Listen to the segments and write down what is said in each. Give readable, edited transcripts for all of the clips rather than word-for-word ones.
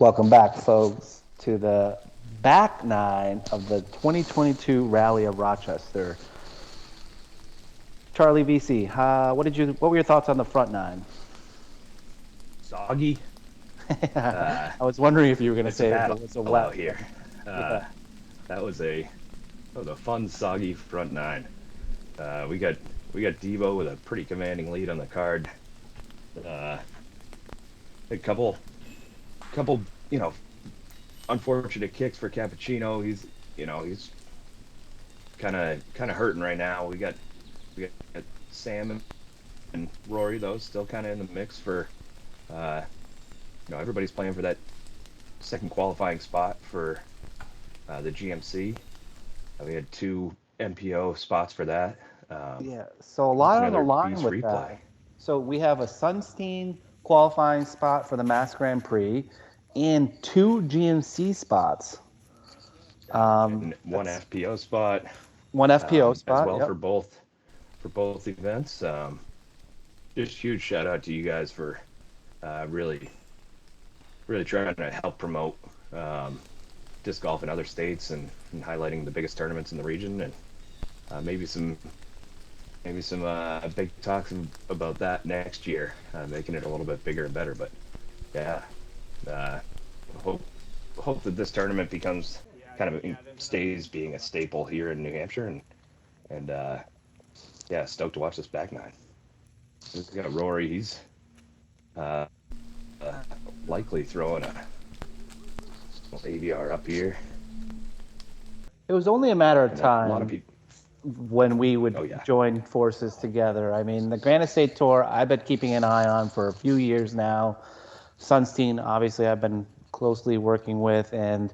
Welcome back, folks, to the back nine of the 2022 Rally of Rochester. Charlie VC, what were your thoughts on the front nine? Soggy. I was wondering if you were going to say it was a wet out here. That was a fun soggy front nine. We got Devo with a pretty commanding lead on the card. A couple unfortunate kicks for Cappuccino. He's kind of hurting right now. We got Salmon and Rory, though, still kind of in the mix for everybody's playing for that second qualifying spot for the GMC. We had 2 MPO spots for that. So a lot on the line with that. So we have a Sunstein qualifying spot for the Mass Grand Prix and 2 GMC spots. And 1 FPO spot. 1 FPO spot as well, yep. for both events. Just huge shout out to you guys for really trying to help promote disc golf in other states and highlighting the biggest tournaments in the region, and maybe some big talks about that next year, making it a little bit bigger and better. But yeah, hope that this tournament becomes stays being a staple here in New Hampshire, and stoked to watch this back nine. We've got Rory. He's likely throwing a AVR up here. It was only a matter of time. A lot of people when we would join forces together. I mean, the Granite State Tour, I've been keeping an eye on for a few years now. Sunstein, obviously, I've been closely working with, and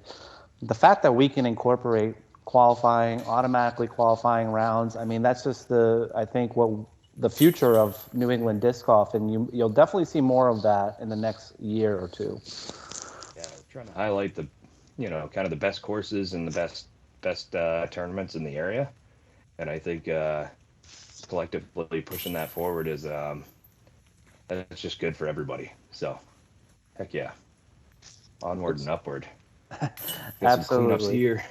the fact that we can incorporate automatically qualifying rounds, I mean, that's just what the future of New England disc golf, and you'll definitely see more of that in the next year or two. Yeah, we're trying to highlight the, kind of the best courses and the best tournaments in the area. And I think collectively pushing that forward is that's just good for everybody. So, heck yeah, onward and upward. Absolutely. Some cleanups here.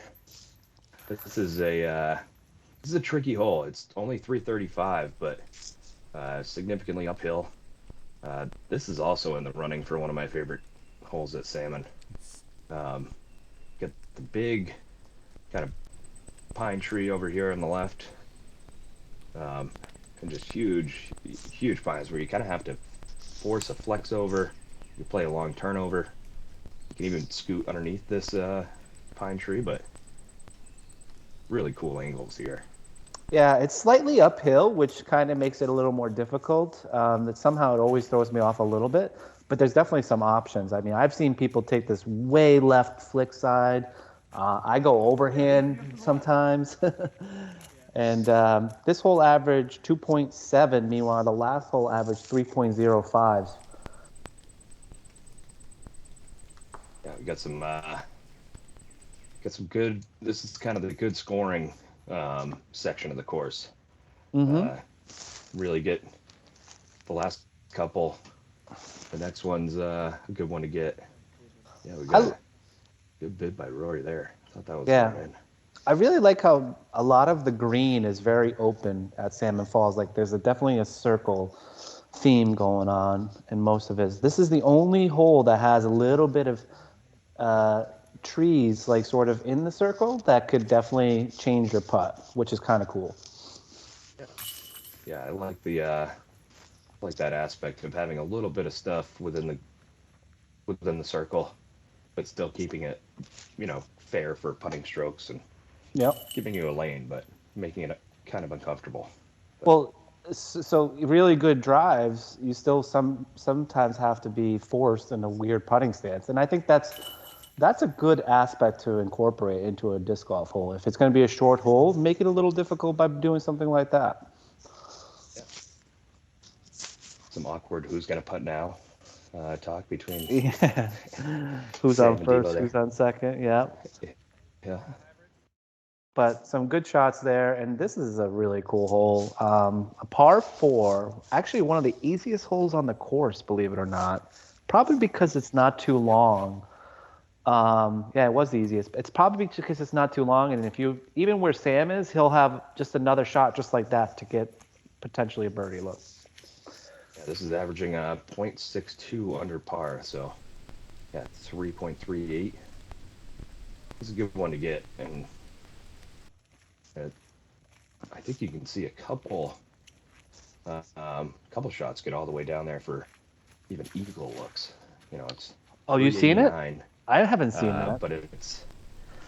This is a tricky hole. It's only 335, but significantly uphill. This is also in the running for one of my favorite holes at Salmon. Got the big kind of pine tree over here on the left, and just huge pines where you kind of have to force a flex over. You play a long turnover. You can even scoot underneath this pine tree, but really cool angles here. Yeah, it's slightly uphill, which kind of makes it a little more difficult. That somehow it always throws me off a little bit, but there's definitely some options. I mean, I've seen people take this way left flick side. I go overhand sometimes. And this hole averaged 2.7. Meanwhile, the last hole averaged 3.05. Yeah, we got some good. This is kind of the good scoring section of the course. Mm-hmm. Really get the last couple. The next one's a good one to get. Yeah, we got. Good bid by Rory there. I thought that was good. I really like how a lot of the green is very open at Salmon Falls. Like there's definitely a circle theme going on in most of it. This is the only hole that has a little bit of trees like sort of in the circle that could definitely change your putt, which is kind of cool. Yeah, I like that aspect of having a little bit of stuff within the circle, but still keeping it, fair for putting strokes and giving you a lane, but making it kind of uncomfortable. Well, so really good drives, you still sometimes have to be forced in a weird putting stance, and I think that's a good aspect to incorporate into a disc golf hole. If it's going to be a short hole, make it a little difficult by doing something like that. Yeah. Some awkward who's going to putt now talk between who's on first, who's on second. Yeah. But some good shots there, and this is a really cool hole. A par 4, actually one of the easiest holes on the course, believe it or not, probably because it's not too long. Yeah, it was the easiest. It's probably because it's not too long, and if you even where Sam is, he'll have just another shot just like that to get potentially a birdie look. Yeah, this is averaging .62 under par, so yeah, 3.38. This is a good one to get, and I think you can see a couple shots get all the way down there for even eagle looks. You know, it's Oh, you've seen it? 389. I haven't seen that. But it's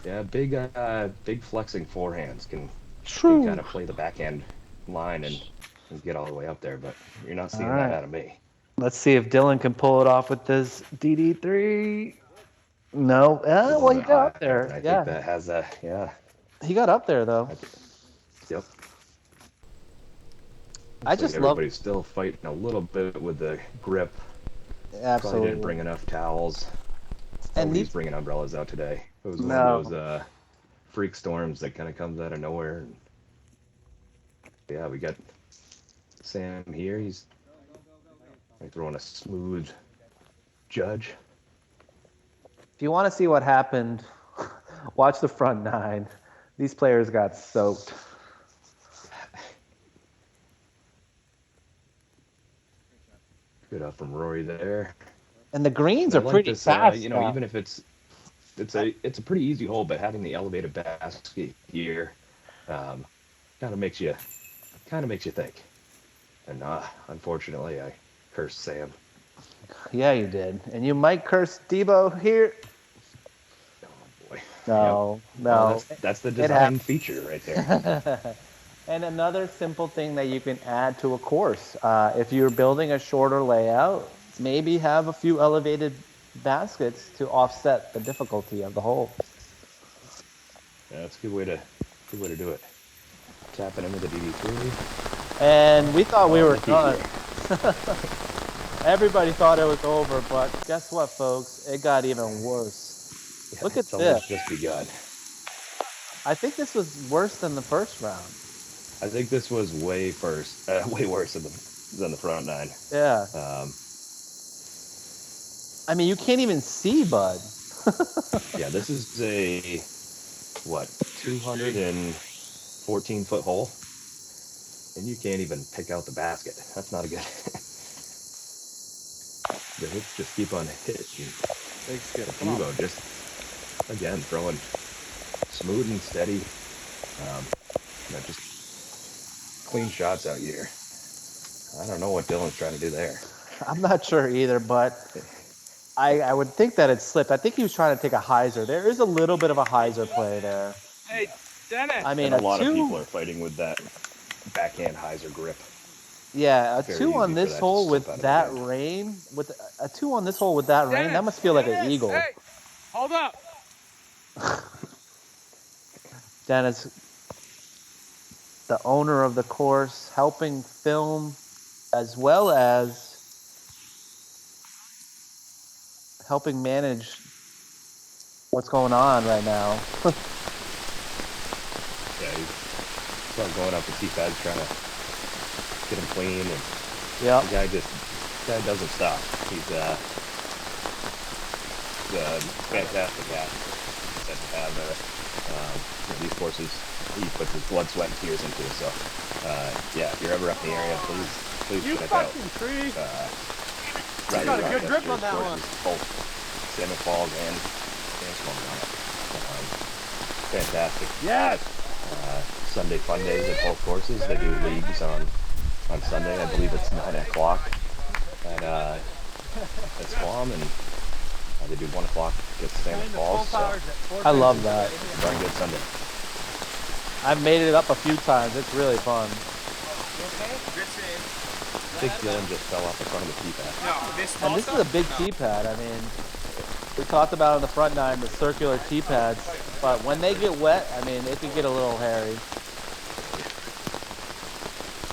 big flexing forehands can True. kind of play the backhand line and get all the way up there, but you're not seeing right. that out of me. Let's see if Dylan can pull it off with this DD3. No. Well, he got up there. I think that has a, yeah. He got up there, though. Yep. I just love. Everybody's still fighting a little bit with the grip. Absolutely. Probably didn't bring enough towels. And Nobody's bringing umbrellas out today. It was one of those freak storms that kind of comes out of nowhere. Yeah, we got Sam here. He's throwing a smooth judge. If you want to see what happened, watch the front nine. These players got soaked. Good up from Rory there. And the greens are pretty fast. You know, even if it's a pretty easy hole, but having the elevated basket here kind of makes you think. And unfortunately, I cursed Sam. Yeah, you did. And you might curse Debo here. Oh boy. No. Well, that's the design feature right there. And another simple thing that you can add to a course, if you're building a shorter layout, maybe have a few elevated baskets to offset the difficulty of the hole. Yeah, that's a good way to do it. Tapping into the DD3. And we thought we were done. Everybody thought it was over, but guess what, folks? It got even worse. Yeah, Look at it's this. almost just begun. I think this was worse than the first round. I think this was way worse than the front nine. Yeah. I mean, you can't even see Bud. Yeah, this is a 214-foot hole, and you can't even pick out the basket. That's not a good. The hits just keep on hitting. Evo just again throwing smooth and steady, just clean shots out here. I don't know what Dylan's trying to do there. I'm not sure either, but I would think that it slipped. I think he was trying to take a hyzer. There is a little bit of a hyzer play there. Hey, Dennis. I mean, and a lot of people are fighting with that backhand hyzer grip. Yeah, a Very 2 on easy this for that hole to with slip out that of the rain, with a 2 on this hole with that rain, that must feel like an eagle. Hey, hold up. Dennis, the owner of the course, helping film as well as helping manage what's going on right now. Yeah, he's going up the tee pads trying to get him clean, and Yeah. the guy doesn't stop. He's a fantastic athlete to have these courses he puts his blood, sweat, and tears into. So yeah, if you're ever up in the area, please You check out. fucking freak. Rory got a good grip on Rochester's that one. courses, both Salmon Falls and Salmon. Fantastic. Yes. Sunday fun days at both courses. They do leagues on Sunday. I believe it's 9 o'clock at Swam, and they do 1 o'clock at Salmon Falls. So I love that. very good Sunday. I've made it up a few times. It's really fun. I think Dylan just fell off the front of the tee pad. No, this And this is a big tee pad. I mean, we talked about on the front nine the circular tee pads, but when they get wet, I mean, it can get a little hairy.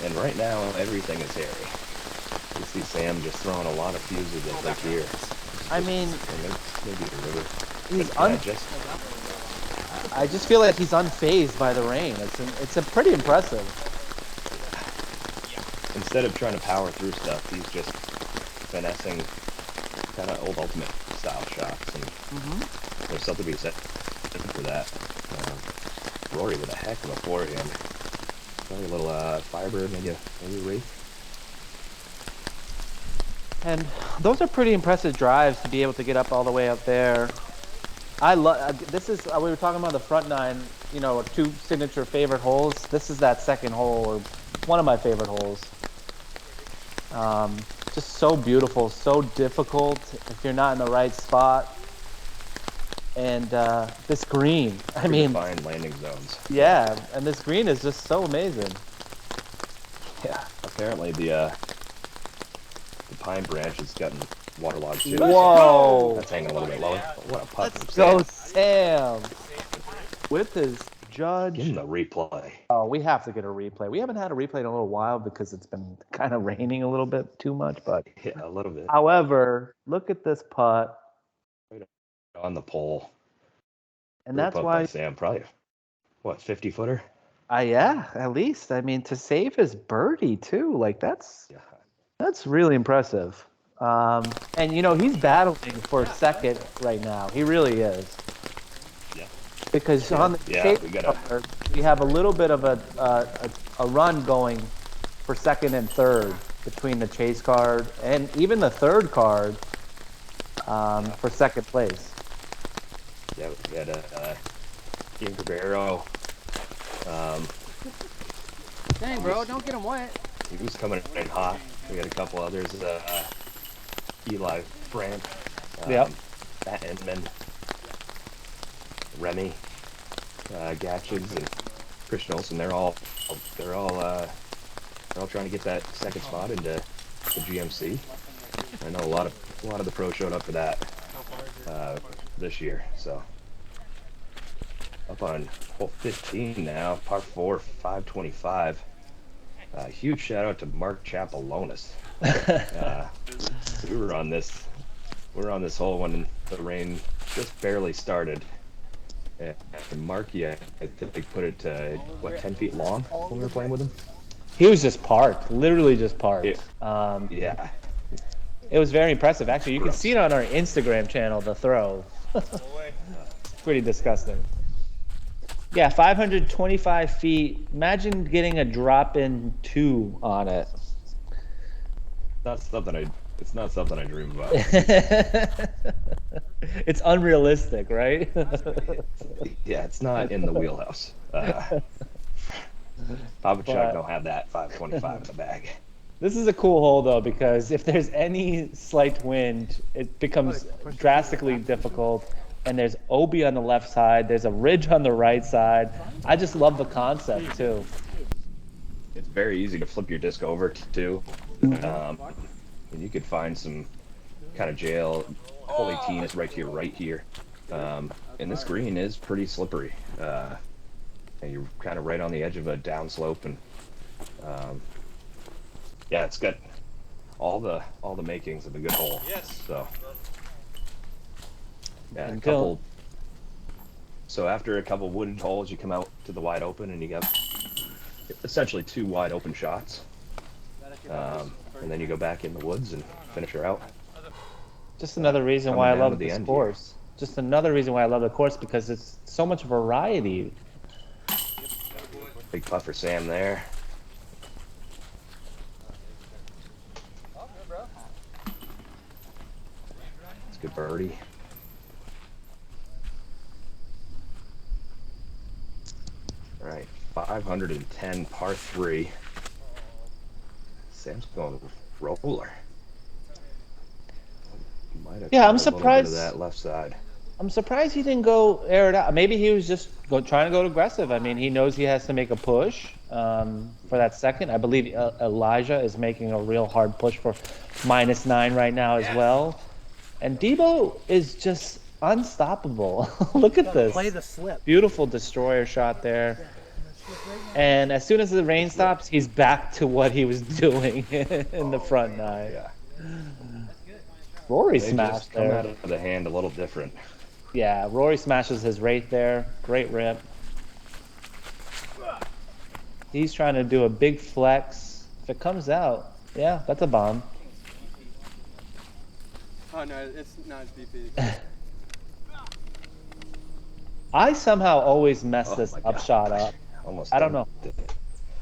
And right now, everything is hairy. You see Sam just throwing a lot of fuses at like here. I mean, Maybe a river. I just feel like he's unfazed by the rain. It's a pretty impressive. Instead of trying to power through stuff, he's just finessing kind of old ultimate style shots. And There's something to be said for that. Rory with a heck of a forehand. Probably a little Firebird, maybe a Wraith. And those are pretty impressive drives to be able to get up all the way up there. I love, this is, we were talking about the front nine, you know, two signature favorite holes. This is that second hole, or one of my favorite holes. Just so beautiful, so difficult if you're not in the right spot. And this green, I mean, fine landing zones. Yeah, and this green is just so amazing. Yeah, apparently the pine branch has gotten waterlogged too. Whoa! That's hanging a little bit lower. What a putt. Let's go, Sam! With his judge. Give him the replay. Oh, we have to get a replay. We haven't had a replay in a little while because it's been kind of raining a little bit too much, but yeah, a little bit. However, look at this putt. On the pole. And that's why Sam, probably what, 50-footer? Yeah, at least. I mean, to save his birdie too, like that's really impressive. And you know, he's battling for second right now. He really is. Yeah. Because on the chase card, we have a little bit of a run going for second and third between the chase card and even the third card for second place. Yeah, we had Ian Cabero. Dang, bro, don't get him wet. He was coming in hot. We had a couple others. Eli Brandt. Matt Inman. Remy. Gatchins and Christian Olsen. They're all trying to get that second spot into the GMC. I know a lot of the pros showed up for that this year. So up on hole 15 now, par 4, 525. Huge shout out to Mark Chapalonis. We were on this hole when the rain just barely started. And Marky, I think they put it to 10 feet long when we were playing with him. He was just parked, literally just parked. Yeah. It was very impressive. Actually, you can see it on our Instagram channel, the throw. Pretty disgusting. Yeah, 525 feet. Imagine getting a drop-in 2 on it. It's not something I dream about. It's unrealistic, right? Yeah, it's not in the wheelhouse. Papa Chuck don't have that 525 in the bag. This is a cool hole, though, because if there's any slight wind, it becomes drastically difficult. And there's OB on the left side. There's a ridge on the right side. I just love the concept, too. It's very easy to flip your disc over, too. And you could find some kind of jail. Hole 18 is right here. And this green is pretty slippery. And you're kind of right on the edge of a downslope. And yeah, it's got all the makings of a good hole. Yes. So yeah, so after a couple wooded holes, you come out to the wide open, and you got essentially 2 wide open shots. And then you go back in the woods and finish her out. Just another reason why I love this course. Just another reason why I love the course, because it's so much variety. Big putt for Sam there. It's a good birdie. All right, 510 par 3. Sam's going roller. Yeah, I'm surprised. A little bit of that left side. I'm surprised he didn't go air it out. Maybe he was just trying to go aggressive. I mean, he knows he has to make a push for that second. I believe Elijah is making a real hard push for -9 right now as well. And Debo is just unstoppable. Look at this. Play the slip. Beautiful destroyer shot there. And as soon as the rain stops, he's back to what he was doing in the front nine. Yeah. Rory They smashed just come there. out of the hand a little different. Yeah, Rory smashes his right there. Great rip. He's trying to do a big flex. If it comes out, yeah, that's a bomb. Oh no, it's not BP. I somehow always mess Oh this my upshot gosh. up. Almost I don't know. dunked it.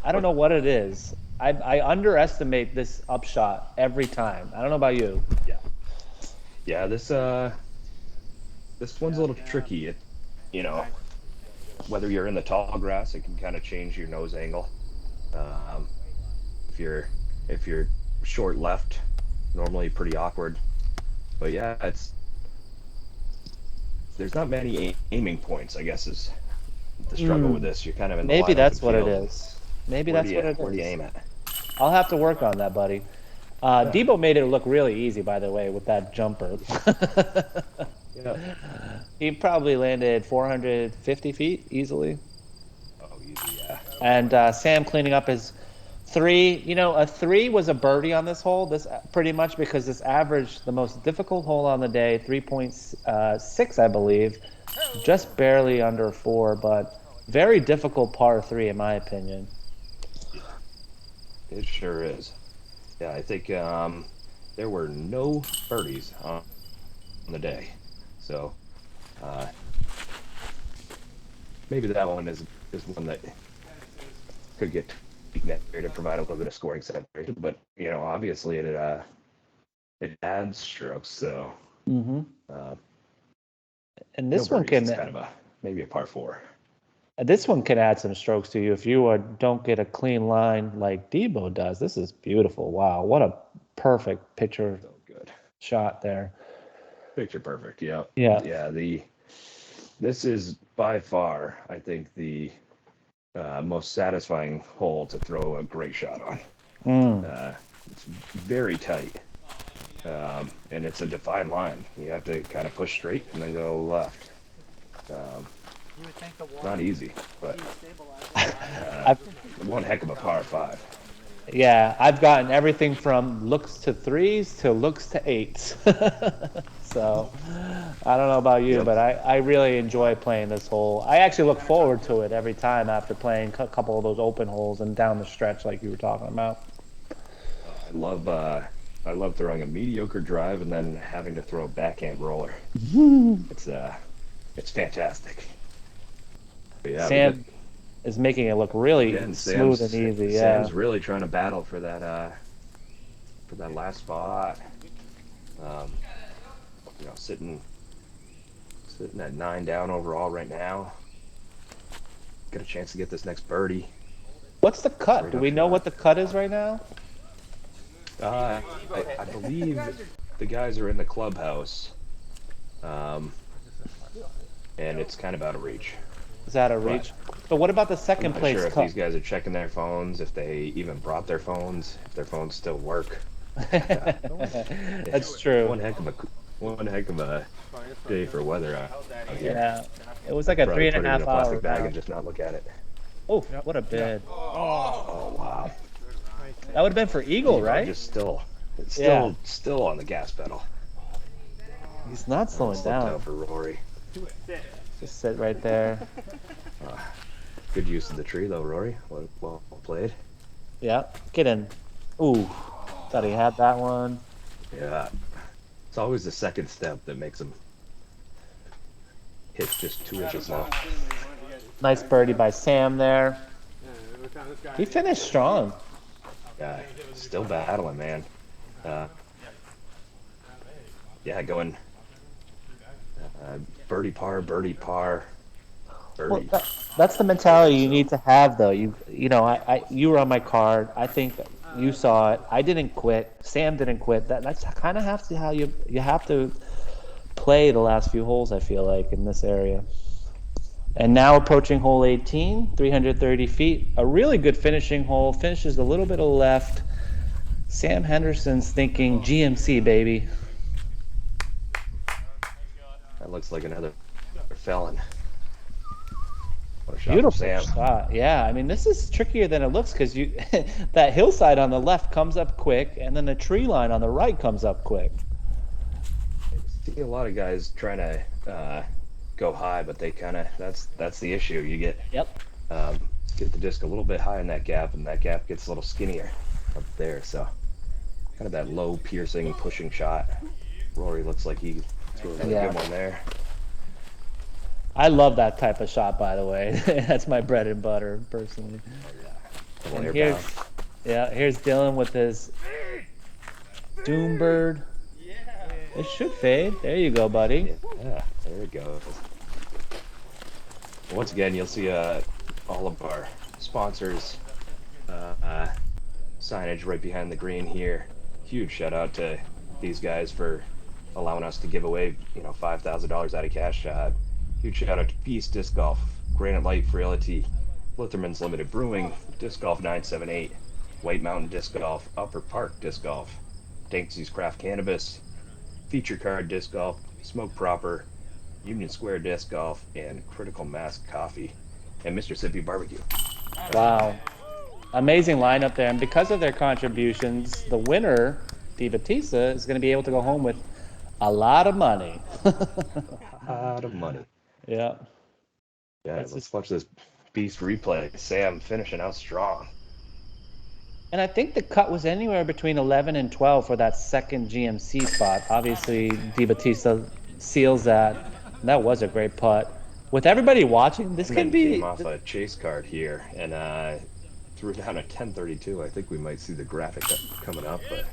I don't know what it is. I underestimate this upshot every time. I don't know about you. Yeah. Yeah, this one's a little tricky. It, you know, whether you're in the tall grass, it can kind of change your nose angle. Um, if you're short left, normally pretty awkward. But yeah, there's not many aiming points, I guess, is the struggle with this. You're kind of in the Maybe wide that's open what it field. is. Maybe Where that's do what you, it is. where do you aim at? I'll have to work on that, buddy. Debo made it look really easy, by the way, with that jumper. Yeah. He probably landed 450 feet easily. Oh, easy, yeah. And Sam cleaning up his 3. You know, a 3 was a birdie on this hole. This pretty much because this averaged the most difficult hole on the day, 3.6, I believe, just barely under 4, but very difficult par 3 in my opinion. It sure is. Yeah, I think there were no birdies on the day. So maybe that one is one that could get tweaked there to provide a little bit of scoring separation. But, you know, obviously it adds strokes. So And this no one birdies. can It's kind of maybe a par 4. This one can add some strokes to you if you don't get a clean line like Debo does. This is beautiful. Wow, what a perfect picture So good. shot there. Picture perfect. Yeah. Yeah. Yeah. This is by far, I think, the most satisfying hole to throw a great shot on. It's very tight, and it's a defined line. You have to kind of push straight and then go left. Not easy, but one heck of a par 5. Yeah, I've gotten everything from looks to 3s to looks to 8s. So I don't know about you, but I really enjoy playing this hole. I actually look forward to it every time after playing a couple of those open holes and down the stretch like you were talking about. I love throwing a mediocre drive and then having to throw a backhand roller. It's fantastic. But yeah, Sam is making it look really smooth and easy. Yeah. Sam's really trying to battle for that last spot. You know, sitting at 9 down overall right now. Got a chance to get this next birdie. What's the cut? Do we know what the cut is right now? I believe the guys are in the clubhouse, and it's kind of out of reach. Is that a reach? But what about the second I'm not place sure if cut? these guys are checking their phones, if they even brought their phones, if their phones still work. That's true. One heck of a day for weather out here. Yeah, it was like a Probably 3.5 put it in a hour plastic bag round. and just not look at it. Oh, what a bid! Oh wow! That would have been for eagle, right? Just still on the gas pedal. He's not slowing Slipped down. out for Rory. Just sit right there. Good use of the tree though, Rory. Well played. Yeah, get in. Ooh, thought he had that one. Yeah. It's always the second step that makes him hit just 2 inches now. Nice birdie by Sam there. He finished strong. Yeah, still battling, man. Yeah, going birdie par, birdie par, birdie. Well, that's the mentality you need to have, though. You know, you were on my card. I think you saw it. I didn't quit. Sam didn't quit. That's kind of have to how you have to play the last few holes. I feel like in this area. And now approaching hole 18, 330 feet. A really good finishing hole. Finishes a little bit of left. Sam Henderson's thinking GMC, baby. That looks like another felon. What a shot Beautiful from Sam. shot. Yeah, I mean, this is trickier than it looks because that hillside on the left comes up quick, and then the tree line on the right comes up quick. I see a lot of guys trying to go high, but they kind of that's the issue. You get the disc a little bit high in that gap, and that gap gets a little skinnier up there. So kind of that low, piercing, pushing shot. Rory looks like he threw a really good one there. I love that type of shot, by the way. That's my bread and butter, personally. Double And airbound. here's Dylan with his Doombird. It should fade. There you go, buddy. Yeah, there it goes. Once again, you'll see all of our sponsors signage right behind the green here. Huge shout out to these guys for allowing us to give away, $5,000 out of cash. Huge shout out to Peace Disc Golf, Granite Light Frailty, Litherman's Limited Brewing, Disc Golf 978, White Mountain Disc Golf, Upper Park Disc Golf, Danksy's Craft Cannabis, Feature Card Disc Golf, Smoke Proper, Union Square Disc Golf, and Critical Mass Coffee, and Mr. Sippy Barbecue. Wow. Amazing lineup there. And because of their contributions, the winner, DiBattista, is going to be able to go home with a lot of money. A lot of money. Yeah. Yeah, That's let's watch this beast replay. Sam finishing out strong. And I think the cut was anywhere between 11 and 12 for that second GMC spot. Obviously, DiBattista seals that. And that was a great putt. With everybody watching, this And can then be... came off a chase card here and threw down a 1032. I think we might see the graphic coming up, but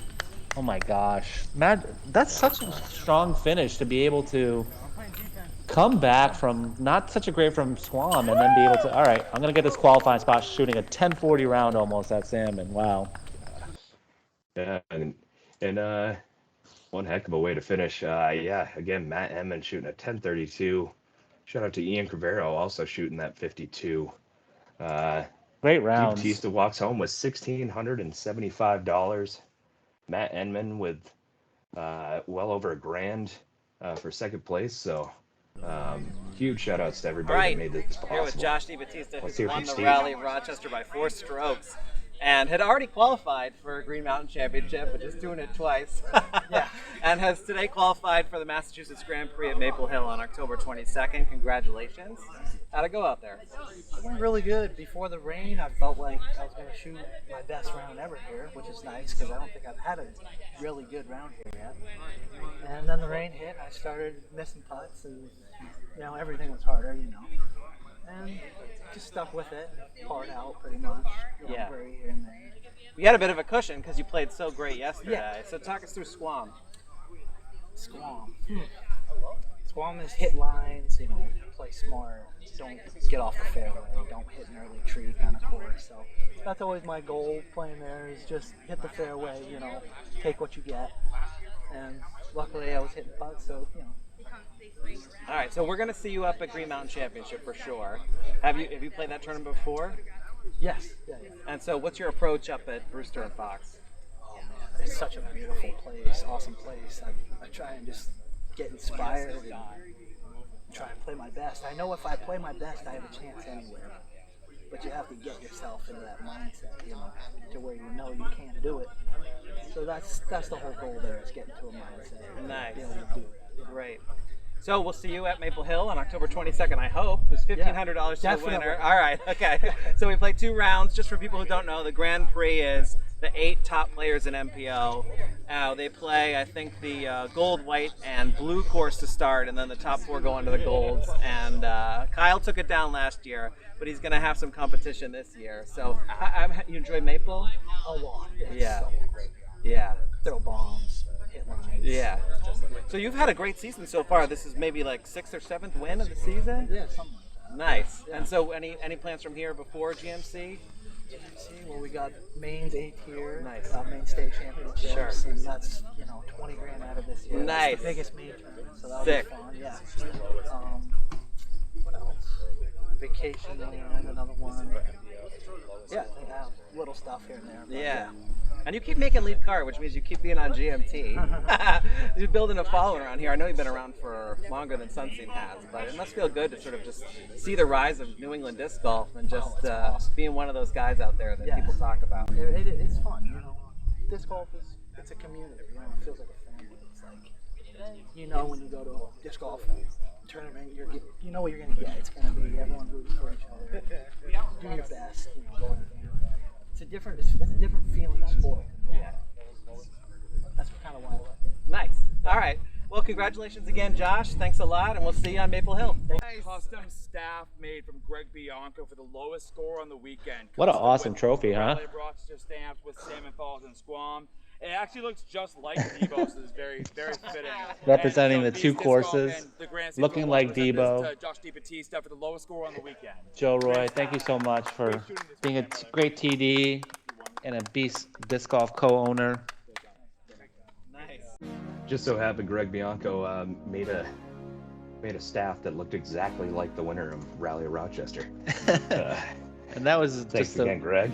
Oh my gosh. Matt, that's such a strong finish to be able to come back from not such a great from Swam and then be able to, all right, I'm going to get this qualifying spot shooting a 1040 round almost at Salmon. Wow. yeah, and one heck of a way to finish. Again, Matt Emmons shooting a 1032. Shout out to Ian Crivero also shooting that 52. Great rounds. DiBattista walks home with $1,675. Matt Enman with well over $1,000 for second place. So huge shout outs to everybody that made this possible. Here with Josh DiBattista, Let's who hear won from the Steve. Rally of Rochester by 4 strokes and had already qualified for a Green Mountain Championship, but just doing it twice. Yeah. And has today qualified for the Massachusetts Grand Prix at Maple Hill on October 22nd. Congratulations. How'd it go out there? It went really good. Before the rain, I felt like I was going to shoot my best round ever here, which is nice because I don't think I've had a really good round here yet. And then the rain hit, I started missing putts, and everything was harder, and just stuck with it, parred out pretty much. Yeah. Very here and there. You had a bit of a cushion because you played so great yesterday. Yeah. So talk us through Squam. Squam. Squam is hit lines, play smart, don't get off the fairway, don't hit an early tree kind of course. So that's always my goal playing there is just hit the fairway, take what you get. And luckily I was hitting putts, so, All right, so we're going to see you up at Green Mountain Championship for sure. Have you played that tournament before? Yes. Yeah. And so what's your approach up at Brewster and Fox? Oh man, it's such a beautiful place, awesome place. I try and just get inspired and try and play my best. I know if I play my best, I have a chance anywhere. But you have to get yourself into that mindset, to where you can do it. So that's the whole goal there, is getting to a mindset. Nice. Be able to do it. Great. So we'll see you at Maple Hill on October 22nd, I hope. There's $1,500 to the definitely. winner. All right, okay. So we play 2 rounds. Just for people who don't know, the Grand Prix is the 8 top players in MPO. They play, I think, the gold, white, and blue course to start, and then the top 4 go into the golds. And Kyle took it down last year, but he's going to have some competition this year. So you enjoy Maple? A lot. It's Yeah. so great. Yeah. Throw bombs, hit lines. Yeah. So you've had a great season so far. This is maybe like 6th or 7th win of the season? Yeah, something like that. Nice. Yeah. And so any plans from here before GMC? See, well, we got Maine's 8th here. Nice. Maine State Championships. Sure. And that's, 20 grand out of this year. Nice. That's the biggest major. So that'll Sick. be fun. Yeah. What else? Vacation land, another one. Yeah, they have little stuff here and there. But Yeah. And you keep making lead car, which means you keep being on GMT. You're building a following around here. I know you've been around for longer than Sunstein has, but it must feel good to sort of just see the rise of New England disc golf and just awesome. being one of those guys out there that Yeah. people talk about. It's fun, Disc golf it's a community, it feels like a family. It's like, when you go to a disc golf tournament, you know what you're going to get. It's going to be everyone rooting for each other. Do your best, It's a different feeling of sport. Yeah. That's kind of why I like it. Nice. All right. Well, congratulations again, Josh. Thanks a lot, and we'll see you on Maple Hill. Nice. Custom staff made from Greg Bianco for the lowest score on the weekend. What an awesome trophy, huh? Rochester stamps with Salmon Falls and Squam. It actually looks just like Debo's. It's very, very fitting. Representing and, the two courses, looking like Debo. Josh DiBattista for the lowest score on the weekend. Joe Roy, thank you so much for being a great TD and a Beast Disc Golf co-owner. Nice. Just so happened Greg Bianco made a staff that looked exactly like the winner of Rally at Rochester. And that was Thanks just again, Greg.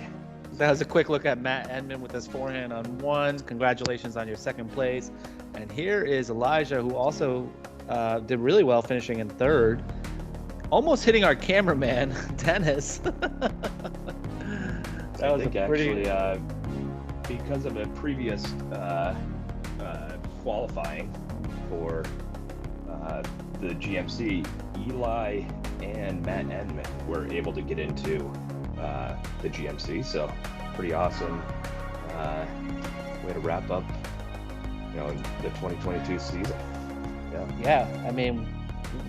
That was a quick look at Matt Edmond with his forehand on one. Congratulations on your second place. And here is Elijah, who also did really well, finishing in third. Almost hitting our cameraman, Dennis. That was a pretty... Actually, because of a previous qualifying for the GMC, Eli and Matt Edmond were able to get into the GMC, so pretty awesome way to wrap up, the 2022 season. Yeah, I mean,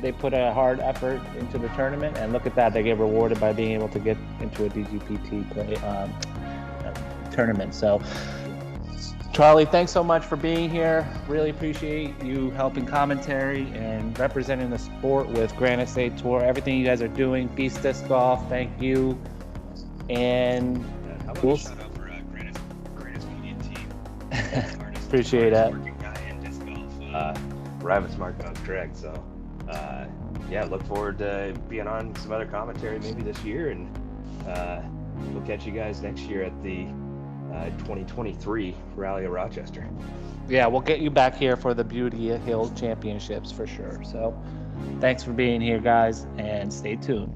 they put a hard effort into the tournament, and look at that, they get rewarded by being able to get into a DGPT tournament. So, Charlie, thanks so much for being here. Really appreciate you helping commentary and representing the sport with Granite State Tour. Everything you guys are doing, Beast Disc Golf, thank you. And how about a shout out for Granite's media team? Appreciate that. Working guy in disc golf. Rabbit's marking on Craig, so look forward to being on some other commentary maybe this year, and we'll catch you guys next year at the 2023 Rally of Rochester. Yeah, we'll get you back here for the Beauty Hill Championships for sure. So thanks for being here, guys, and stay tuned.